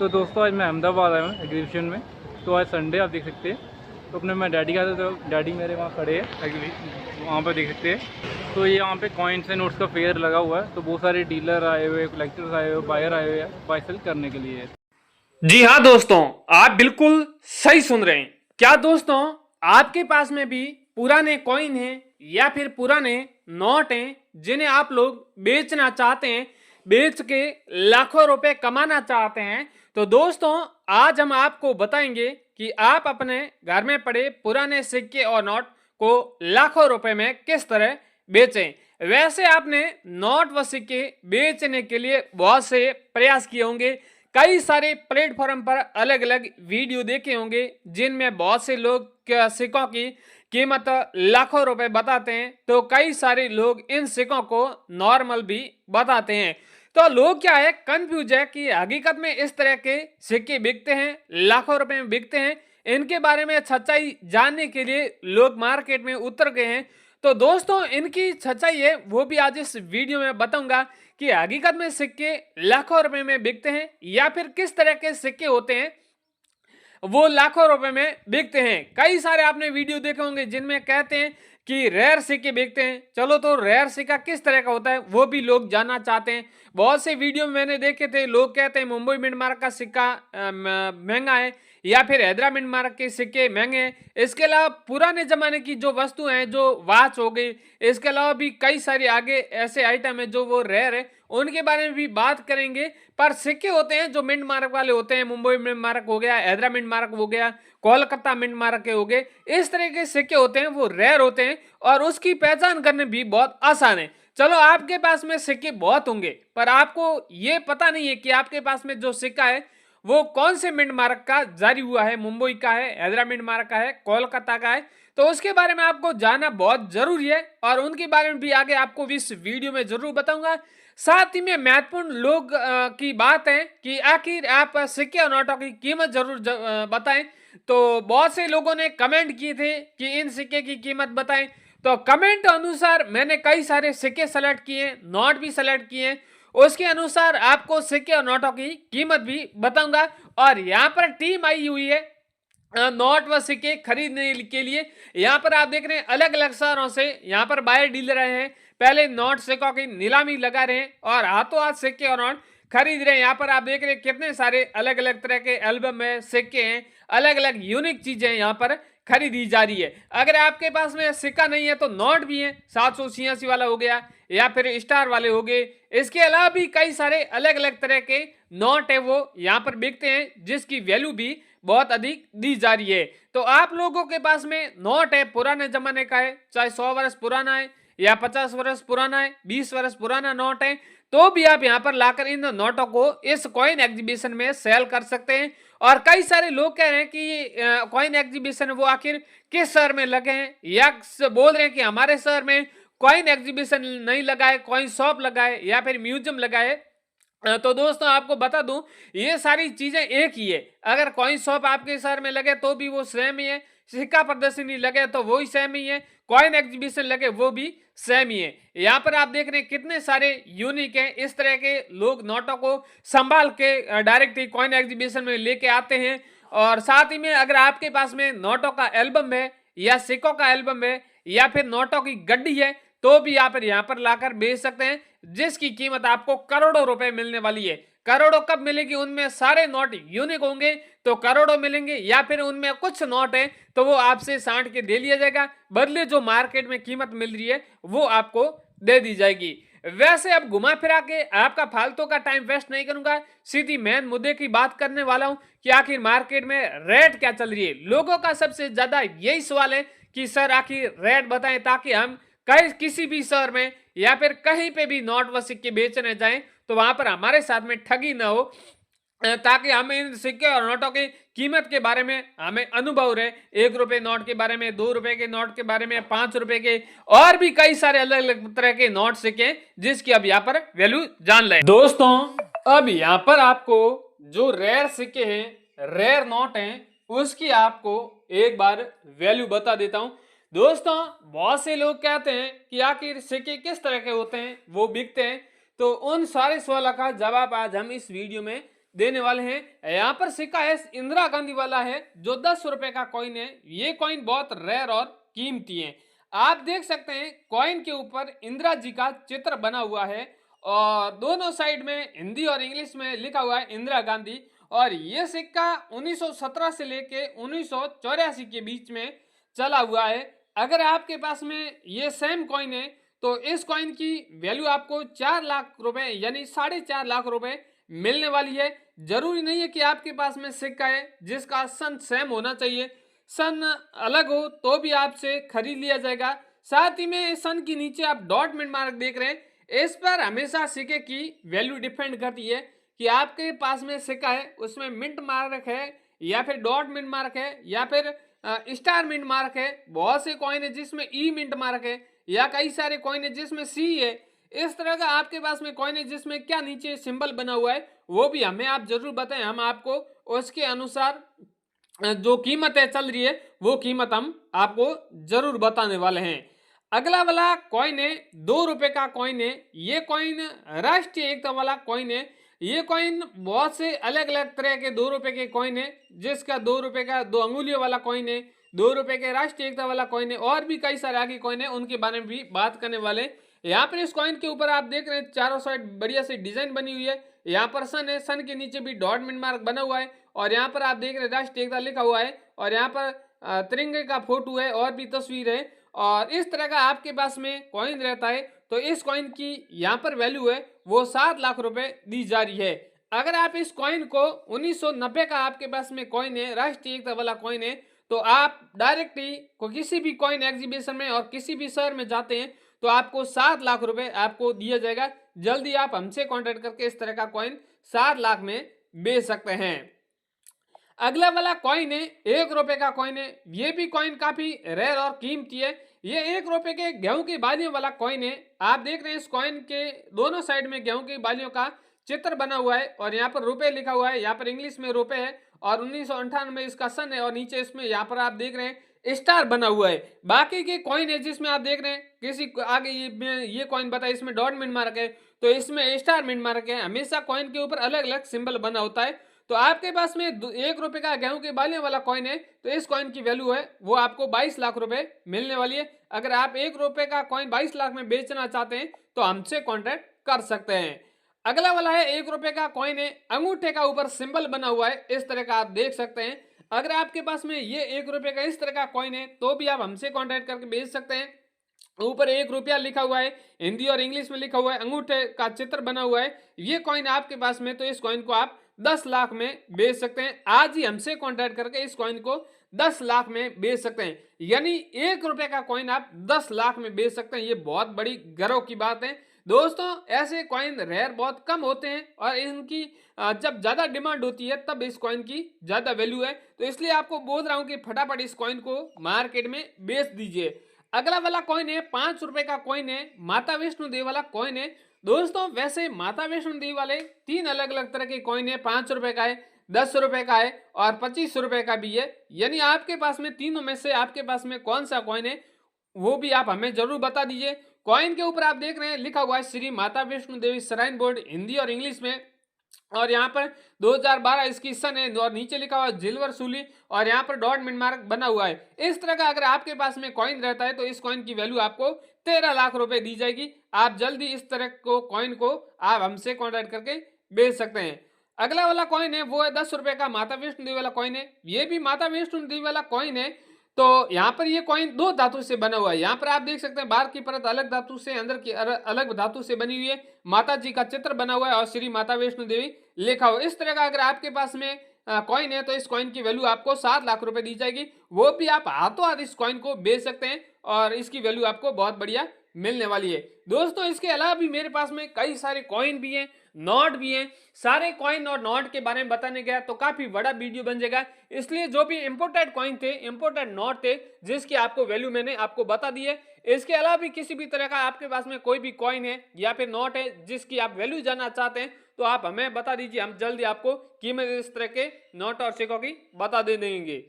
तो दोस्तों आज मैं अहमदाबाद आया हूँ एग्जीबिशन में। तो आज संडे आप देख सकते हैं। तो अपने मैं डैडी का था, तो डैडी मेरे वहाँ खड़े हैं वहाँ पर देख सकते हैं। तो ये यहाँ पे कॉइन्स एंड नोट्स का फेयर लगा हुआ है। तो बहुत सारे डीलर आए हुए, कलेक्टर्स आए हुए, बायर आए हुए हैं बाय सेल करने के लिए। जी हाँ दोस्तों, आप बिल्कुल सही सुन रहे हैं। क्या दोस्तों, आपके पास में भी पुराने कॉइन हैं या फिर पुराने नोट हैं जिन्हें आप लोग बेचना चाहते हैं, बेच के लाखों रुपए कमाना चाहते हैं? तो दोस्तों आज हम आपको बताएंगे कि आप अपने घर में पड़े पुराने सिक्के और नोट को लाखों रुपए में किस तरह बेचें। वैसे आपने नोट व सिक्के बेचने के लिए बहुत से प्रयास किए होंगे, कई सारे प्लेटफॉर्म पर अलग अलग वीडियो देखे होंगे जिनमें बहुत से लोग सिक्कों की कीमत लाखों रुपए बताते हैं, तो कई सारे लोग इन सिक्कों को नॉर्मल भी बताते हैं। तो लोग क्या है, कंफ्यूज है कि हकीकत में इस तरह के सिक्के बिकते हैं, लाखों रुपए में बिकते हैं। इनके बारे में सच्चाई जानने के लिए लोग मार्केट में उतर गए हैं। तो दोस्तों इनकी सच्चाई है वो भी आज इस वीडियो में बताऊंगा कि हकीकत में सिक्के लाखों रुपए में बिकते हैं या फिर किस तरह के सिक्के होते हैं वो लाखों रुपए में बिकते हैं। कई सारे आपने वीडियो देखे होंगे जिनमें कहते हैं कि रेयर सिक्के बिकते हैं। चलो, तो रेयर सिक्का किस तरह का होता है वो भी लोग जानना चाहते हैं। बहुत से वीडियो मैंने देखे थे, लोग कहते हैं मुंबई मिंट मार्क का सिक्का महंगा है या फिर हैदराबाद मिंट मार्क के सिक्के महंगे हैं। इसके अलावा पुराने जमाने की जो वस्तु हैं, जो वॉच हो गई, इसके अलावा भी कई सारे आगे ऐसे आइटम है जो वो रेयर है, उनके बारे में भी बात करेंगे। पर सिक्के होते हैं जो मिंट मार्क वाले होते हैं, मुंबई मिंट मार्क हो गया, हैदराबाद मिंट मार्क हो गया, कोलकाता मिंट मार्क के हो गए, इस तरह के सिक्के होते हैं वो रेयर होते हैं और उसकी पहचान करने भी बहुत आसान है। चलो, आपके पास में सिक्के बहुत होंगे पर आपको ये पता नहीं है कि आपके पास में जो सिक्का है वो कौन से मिंट मार्क का जारी हुआ है, मुंबई का है, हैदराबाद मिंट मार्क का है, कोलकाता का है। तो उसके बारे में आपको जानना बहुत जरूरी है और उनके बारे में भी आगे आपको इस वीडियो में जरूर बताऊंगा। साथ ही में महत्वपूर्ण लोग की बात है कि आखिर आप सिक्के और नोटों की कीमत जरूर बताएं। तो बहुत से लोगों ने कमेंट किए थे कि इन सिक्के की कीमत बताएं। तो कमेंट अनुसार मैंने कई सारे सिक्के सेलेक्ट किए, नोट भी सेलेक्ट किए, उसके अनुसार आपको सिक्के और नोटों की कीमत भी बताऊंगा। और यहाँ पर टीम आई हुई है नोट व सिक्के खरीदने के लिए। यहाँ पर आप देख रहे हैं अलग अलग शहरों से यहाँ पर बायर डीलर आए हैं, पहले नोट सिक्कों की नीलामी लगा रहे हैं और हाथों हाथ सिक्के और नोट खरीद रहे हैं। यहाँ पर आप देख रहे हैं कितने सारे अलग अलग तरह के एल्बम है, सिक्के हैं, अलग अलग यूनिक चीजें यहाँ पर खरीदी जा रही है। अगर आपके पास में सिक्का नहीं है तो नोट भी है, 786 वाला हो गया या फिर स्टार वाले हो गए। इसके अलावा भी कई सारे अलग अलग तरह के नोट है वो यहाँ पर बिकते हैं जिसकी वैल्यू भी बहुत अधिक दी जा रही है। तो आप लोगों के पास में नोट है, पुराने जमाने का है, चाहे 100 वर्ष पुराना है या 50 वर्ष पुराना है, 20 वर्ष पुराना नोट है, तो भी आप यहाँ पर लाकर इन नोटों को इस कॉइन एग्जीबिशन में सेल कर सकते हैं। और कई सारे लोग कह रहे हैं कि कॉइन एग्जीबिशन वो आखिर किस शहर में लगे हैं, या बोल रहे हैं कि हमारे शहर में कॉइन एग्जीबिशन नहीं लगा है, कॉइन शॉप लगा है या फिर म्यूजियम लगा है। तो दोस्तों आपको बता दूं ये सारी चीजें एक ही है। अगर कॉइन शॉप आपके शहर में लगे तो भी वो सेम ही है, सिक्का प्रदर्शनी लगे तो वो ही सेम ही है, कॉइन एग्जीबिशन लगे वो भी सेम ही है। यहाँ पर आप देख रहे हैं कितने सारे यूनिक हैं, इस तरह के लोग नोटों को संभाल के डायरेक्ट ही कॉइन एग्जीबिशन में लेके आते हैं। और साथ ही में अगर आपके पास में नोटों का एल्बम है या सिक्कों का एल्बम है या फिर नोटों की गड्डी है तो भी आप यहाँ पर लाकर बेच सकते हैं, जिसकी कीमत आपको करोड़ों रुपए मिलने वाली है। करोड़ों कब मिलेगी, उनमें सारे नोट यूनिक होंगे तो करोड़ों मिलेंगे, या फिर उनमें कुछ नोट है तो वो आपसे साठ के दे लिया जाएगा, बदले जो मार्केट में कीमत मिल रही है वो आपको दे दी जाएगी। वैसे अब घुमा फिरा के आपका फालतू का टाइम वेस्ट नहीं करूंगा, सीधी मेन मुद्दे की बात करने वाला हूं कि आखिर मार्केट में रेट क्या चल रही है। लोगों का सबसे ज्यादा यही सवाल है कि सर आखिर रेट बताएं ताकि हम कहीं किसी भी शहर में या फिर कहीं पे भी नोट व सिक्के बेचने जाएं तो वहां पर हमारे साथ में ठगी ना हो, ताकि हमें इन सिक्के और नोटों की कीमत के बारे में हमें अनुभव रहे। 1 रुपए नोट के बारे में, 2 रुपए के नोट के बारे में, 5 रुपए के और भी कई सारे अलग अलग तरह के नोट सिक्के जिसकी अब यहाँ पर वैल्यू जान लें। दोस्तों अब यहाँ पर आपको जो रेयर सिक्के हैं, रेयर नोट हैं, उसकी आपको एक बार वैल्यू बता देता हूं। दोस्तों बहुत से लोग कहते हैं कि आखिर सिक्के किस तरह के होते हैं वो बिकते हैं, तो उन सारे सवालों का जवाब आज हम इस वीडियो में देने वाले हैं। यहाँ पर सिक्का है इंदिरा गांधी वाला है जो 10 रुपए का कॉइन है। ये कॉइन बहुत रेयर और कीमती है। आप देख सकते हैं कॉइन के ऊपर इंदिरा जी का चित्र बना हुआ है और दोनों साइड में हिंदी और इंग्लिश में लिखा हुआ है इंदिरा गांधी। और ये सिक्का 1917 से लेके 1984 के बीच में चला हुआ है। अगर आपके पास में ये सेम कॉइन है तो इस कॉइन की वैल्यू आपको 4 लाख रुपए यानी 4.5 लाख रुपए मिलने वाली है। जरूरी नहीं है कि आपके पास में सिक्का है जिसका सन सेम होना चाहिए, सन अलग हो तो भी आपसे खरीद लिया जाएगा। साथ ही में सन के नीचे आप डॉट मिंट मार्क देख रहे हैं, इस पर हमेशा सिक्के की वैल्यू डिपेंड करती है कि आपके पास में सिक्का है उसमें मिंट मार्क है या फिर डॉट मिंट मार्क है या फिर स्टार मिंट मार्क है। बहुत से कॉइन है जिसमें ई मिंट मार्क है या कई सारे कॉइन है जिसमें सी है। इस तरह का आपके पास में कॉइन है जिसमें क्या नीचे सिंबल बना हुआ है वो भी हमें आप जरूर बताएं, हम आपको उसके अनुसार जो कीमत है चल रही है वो कीमत हम आपको जरूर बताने वाले हैं। अगला वाला कॉइन है 2 रुपए का कॉइन है। ये कॉइन राष्ट्रीय एकता वाला कॉइन है। ये कॉइन बहुत से अलग अलग तरह के 2 रुपए के कॉइन है, जिसका 2 रुपए का 2 अंगुलियों वाला कॉइन है, 2 रुपए के राष्ट्रीय एकता वाला कॉइन है और भी कई सारे आगे कॉइन है, उनके बारे में भी बात करने वाले हैं। यहाँ पर इस कॉइन के ऊपर आप देख रहे हैं चारों साइड बढ़िया से डिजाइन बनी हुई है। यहाँ पर सन है, सन के नीचे भी डॉट मिंट मार्क बना हुआ है और यहाँ पर आप देख रहे हैं राष्ट्रीय एकता लिखा हुआ है और यहाँ पर तिरंगे का फोटो है और भी तस्वीर है। और इस तरह का आपके पास में कॉइन रहता है तो इस कॉइन की यहाँ पर वैल्यू है वो 7 लाख रुपए दी जा रही है। अगर आप इस कॉइन को 1990 का आपके पास में कॉइन है, राष्ट्रीय एकता वाला कॉइन है, तो आप डायरेक्ट ही को किसी भी कॉइन एग्जीबिशन में और किसी भी शहर में जाते हैं तो आपको 7 लाख रुपए आपको दिया जाएगा। जल्दी आप हमसे कांटेक्ट करके इस तरह का कॉइन 7 लाख में बेच सकते हैं। अगला वाला कॉइन है 1 रुपए का कॉइन है। ये भी कॉइन काफी रेयर और कीमती है। ये 1 रुपए के गेहूं की बालियों वाला कॉइन है। आप देख रहे हैं इस कॉइन के दोनों साइड में गेहूं की बालियों का चित्र बना हुआ है और यहाँ पर रुपए लिखा हुआ है, यहाँ पर इंग्लिश में रुपए है और 1998 में इसका सन है और नीचे इसमें यहाँ पर आप देख रहे हैं स्टार बना हुआ है। बाकी के कॉइन है जिसमें आप देख रहे हैं किसी आगे ये कॉइन बताया इसमें डॉट मिंट मार्क है तो इसमें स्टार मिंट मार्क है। हमेशा कॉइन के ऊपर अलग अलग सिंबल बना होता है। तो आपके पास में 1 रुपए का गेहूं के बालियों वाला कॉइन है तो इस कॉइन की वैल्यू है वो आपको 22 लाख रुपए मिलने वाली है। अगर आप 1 रुपए का कॉइन 22 लाख में बेचना चाहते हैं तो हमसे कांटेक्ट कर सकते हैं। अगला वाला है 1 रुपए का कॉइन है, अंगूठे का ऊपर सिंबल बना हुआ है, इस तरह का आप देख सकते हैं। अगर आपके पास में ये 1 रुपए का इस तरह का कॉइन है तो भी आप हमसे कांटेक्ट करके बेच सकते हैं। ऊपर 1 रुपया लिखा हुआ है, हिंदी और इंग्लिश में लिखा हुआ है, अंगूठे का चित्र बना हुआ है। ये कॉइन आपके पास में तो इस कॉइन को आप 10 लाख में बेच सकते हैं। आज ही हमसे कांटेक्ट करके इस कॉइन को 10 लाख में बेच सकते हैं। यानी 1 रुपए का कॉइन आप 10 लाख में बेच सकते हैं। ये बहुत बड़ी गर्व की बात है दोस्तों। ऐसे कॉइन रेयर बहुत कम होते हैं और इनकी जब ज्यादा डिमांड होती है तब इस कॉइन की ज्यादा वैल्यू है। तो इसलिए आपको बोल रहा हूं कि फटाफट इस कॉइन को मार्केट में बेच दीजिए। अगला वाला कॉइन है 5 रुपए का कॉइन है, माता वैष्णो देवी वाला कॉइन है। दोस्तों वैसे माता वैष्णो देवी वाले 3 अलग अलग तरह के कॉइन है, 5 रुपए का है, 10 रुपए का है और 25 रुपए का भी है। यानी आपके पास में तीनों में से आपके पास में कौन सा कॉइन है वो भी आप हमें जरूर बता दीजिए। कॉइन के ऊपर आप देख रहे हैं लिखा हुआ है श्री माता वैष्णो देवी श्राइन बोर्ड, हिंदी और इंग्लिश में, और यहाँ पर 2012 इसकी सन है और नीचे लिखा हुआ जिलवर सूली और यहाँ पर डॉट मिंट मार्क बना हुआ है। इस तरह का अगर आपके पास में कॉइन रहता है तो इस कॉइन की वैल्यू आपको 13 लाख रुपए दी जाएगी। आप जल्दी इस तरह को कॉइन को आप हमसे कॉन्टैक्ट करके बेच सकते हैं। अगला वाला कॉइन है वो है 10 रुपए का माता वैष्णो देवी वाला कॉइन है। ये भी माता वैष्णो देवी वाला कॉइन है। तो यहाँ पर ये कॉइन 2 धातु से बना हुआ है। यहाँ पर आप देख सकते हैं बाहर की परत अलग धातु से, अंदर की अलग धातु से बनी हुई है। माता जी का चित्र बना हुआ है और श्री माता वैष्णो देवी लिखा हुआ है। इस तरह का अगर आपके पास में कॉइन है तो इस कॉइन की वैल्यू आपको 7 लाख रुपए दी जाएगी। वो भी आप हाथों हाथ इस कॉइन को बेच सकते हैं और इसकी वैल्यू आपको बहुत बढ़िया मिलने वाली है। दोस्तों इसके अलावा भी मेरे पास में कई सारे कॉइन भी हैं, नोट भी हैं। सारे कॉइन और नोट के बारे में बताने गया तो काफी बड़ा वीडियो बन जाएगा, इसलिए जो भी इंपोर्टेड कॉइन थे, इंपोर्टेड नोट थे जिसकी आपको वैल्यू मैंने आपको बता दी है। इसके अलावा भी किसी भी तरह का आपके पास में कोई भी कॉइन है या फिर नोट है जिसकी आप वैल्यू जानना चाहते हैं तो आप हमें बता दीजिए, हम जल्दी आपको कीमत इस तरह के नोट और सिक्कों की बता दे देंगे।